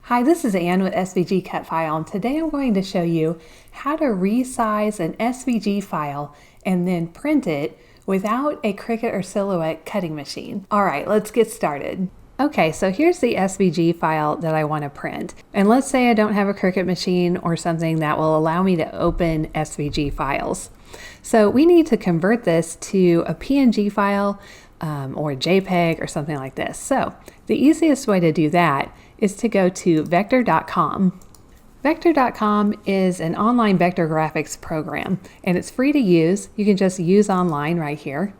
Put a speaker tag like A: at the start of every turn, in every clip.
A: Hi, this is Ann with SVG Cut File, and today I'm going to show you how to resize an SVG file and then print it without a Cricut or Silhouette cutting machine. All right, let's get started. Okay, so here's the SVG file that I want to print. And let's say I don't have a Cricut machine or something that will allow me to open SVG files. So we need to convert this to a PNG file or JPEG or something like this. So the easiest way to do that is to go to vector.com. Vector.com is an online vector graphics program, and it's free to use. You can just use online right here.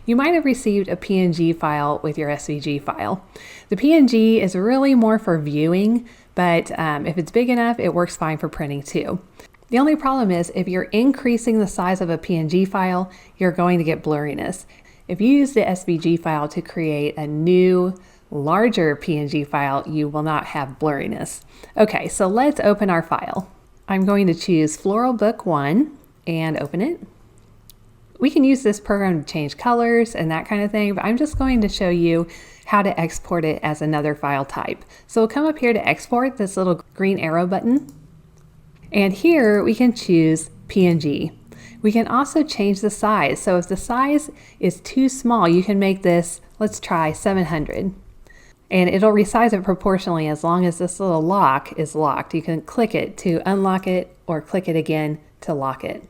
A: You might have received a PNG file with your SVG file. The PNG is really more for viewing, but if it's big enough, it works fine for printing too. The only problem is if you're increasing the size of a PNG file, you're going to get blurriness. If you use the SVG file to create a new, larger PNG file, you will not have blurriness. Okay, so let's open our file. I'm going to choose Floral Book 1 and open it. We can use this program to change colors and that kind of thing, but I'm just going to show you how to export it as another file type. So we'll come up here to export, this little green arrow button. And here we can choose PNG. We can also change the size. So if the size is too small, you can make this, let's try 700. And it'll resize it proportionally as long as this little lock is locked. You can click it to unlock it or click it again to lock it.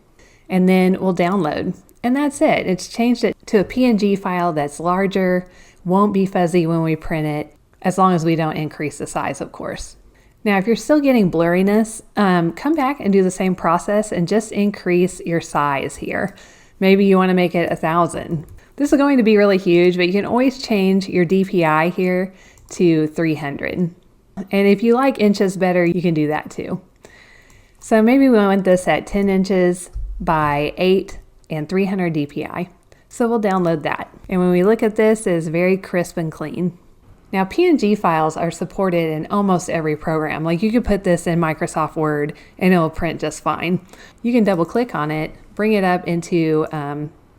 A: And then we'll download. And that's it. It's changed it to a PNG file that's larger, won't be fuzzy when we print it, as long as we don't increase the size, of course. Now, if you're still getting blurriness, come back and do the same process and just increase your size here. Maybe you want to make it 1,000. This is going to be really huge, but you can always change your DPI here to 300. And if you like inches better, you can do that too. So maybe we want this at 10 inches by 8 and 300 DPI. So we'll download that. And when we look at this, it's very crisp and clean. Now, PNG files are supported in almost every program. Like you could put this in Microsoft Word and it will print just fine. You can double click on it, bring it up into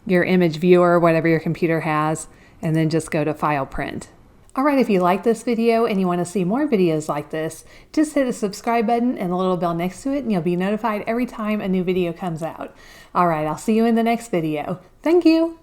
A: your image viewer, whatever your computer has, and then just go to File Print. All right, if you like this video and you want to see more videos like this, just hit the subscribe button and the little bell next to it and you'll be notified every time a new video comes out. All right, I'll see you in the next video. Thank you.